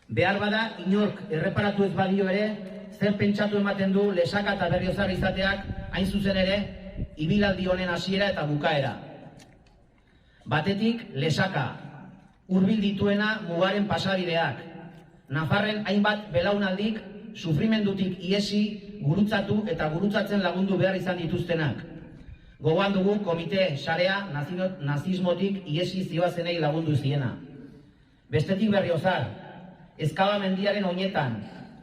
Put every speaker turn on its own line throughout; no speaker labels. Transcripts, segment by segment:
Behar bada, inork erreparatu ez badio ere, zer pentsatu ematen du Lesaka eta Berriozar izateak hain zuzen ere, ibilaldi honen hasiera eta bukaera. Batetik, Lesaka, hurbil dituena mugaren pasabideak, Nafarren hainbat belaunaldik sufrimendutik iesi, gurutzatu eta gurutzatzen lagundu behar izan dituztenak. Gogoan dugu komite sarea nazismotik iesi zibazenei lagundu ziena. Bestetik Berriozar, Ezkaba mendiaren oinetan,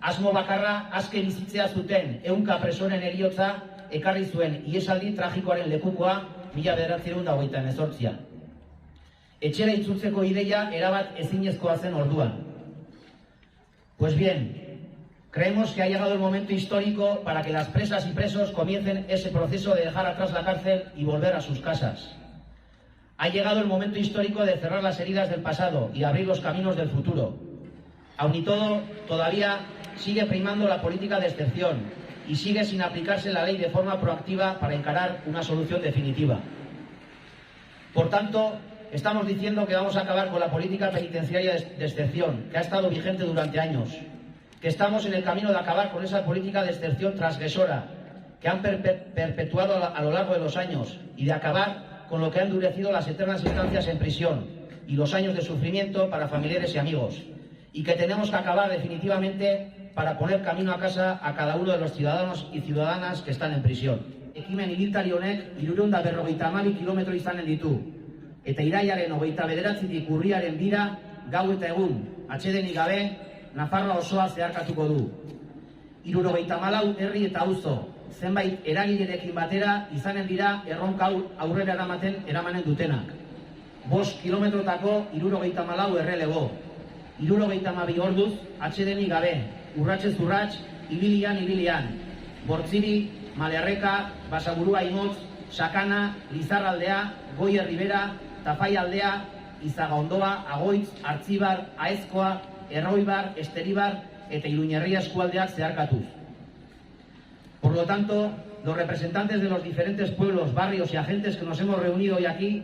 asmo bakarra aske bizitzea zuten ehunka presoren heriotza ekarri zuen iesaldi tragikoaren lekukoa 1928an. Etxera itzultzeko ideia erabat ezinezkoa zen orduan. Pues bien, creemos que ha llegado el momento histórico para que las presas y presos comiencen ese proceso de dejar atrás la cárcel y volver a sus casas. Ha llegado el momento histórico de cerrar las heridas del pasado y abrir los caminos del futuro. Aun y todo, todavía sigue primando la política de excepción y sigue sin aplicarse la ley de forma proactiva para encarar una solución definitiva. Por tanto, estamos diciendo que vamos a acabar con la política penitenciaria de excepción, que ha estado vigente durante años, que estamos en el camino de acabar con esa política de excepción transgresora que han perpetuado a lo largo de los años y de acabar con lo que ha endurecido las eternas instancias en prisión y los años de sufrimiento para familiares y amigos, y que tenemos que acabar definitivamente para poner camino a casa a cada uno de los ciudadanos y ciudadanas que están en prisión. Ekimen ibiltari honek 352 kilometro izanen ditu, eta irailaren 29tik urriaren 2 gau eta egun, atsedenik gabe, Nafarroa osoa zeharkatuko du. 74 herri eta auzo, zenbait eragilerekin batera izanen dira erronka aurrera eramanen dutenak. 5 kilometrotako 74 errelego, 72 orduz atsedenik gabe, urratsez urrats, ibilian, Bortziri, Malearreka, Basaburua Imotz, Sakana, Lizarraldea, Goie Ribera, Tafai aldea, Izagaondoa, Agoitz, Artzibar, Aezkoa, Erroibar, Esteribar eta Iruñerria eskualdeak zeharkatuz. Por lo tanto, los representantes de los diferentes pueblos, barrios y agentes que nos hemos reunido hoy aquí,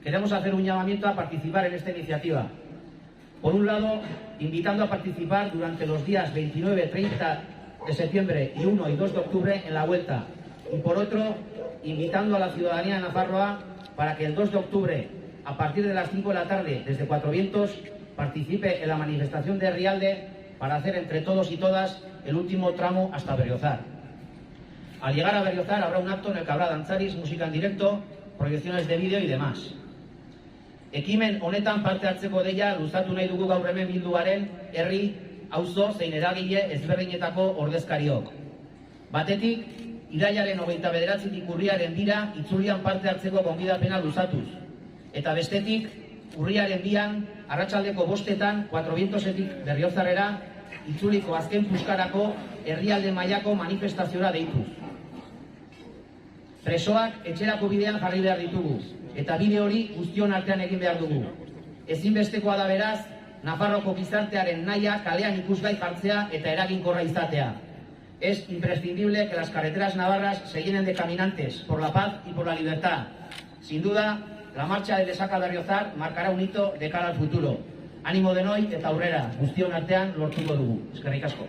queremos hacer un llamamiento a participar en esta iniciativa. Por un lado, invitando a participar durante los días 29, 30 de septiembre y 1 y 2 de octubre en la vuelta. Y por otro, invitando a la ciudadanía de Nafarroa para que el 2 de octubre, a partir de las 5 de la tarde, desde Cuatro Vientos, participe en la manifestación de Rialde para hacer entre todos y todas el último tramo hasta Berriozar. Al llegar a Berriozar habrá un acto en el que habrá danzaris, música en directo, proyecciones de vídeo y demás. Ekimen honetan parte hartzeko deia luzatu nahi dugu gaur hemen bilduaren herri, auzo zein eragile ezberdinetako ordezkariok. Batetik, irailaren 29tik urriaren 2 itzulian parte hartzeko gonbidapena luzatuz. Eta bestetik, urriaren 2 arratsaldeko 5etan Cuatro Vientosetik Berriozarrera itzuliko azken puskarako herrialde mailako manifestaziora deituz. Presoak etxerako bidean jarri behar ditugu, eta bide hori guztion artean egin behar dugu. Ezinbestekoa da beraz, Nafarroko gizartearen nahia kalean ikusgai jartzea eta eraginkorra izatea. Es imprescindible que las carreteras navarras se llenen de caminantes por la paz y por la libertad. Sin duda, la marcha de Lesaka a Berriozar marcará un hito de cara al futuro. Ánimo denoi eta aurrera, guztion artean lortuko dugu. Eskerrik asko.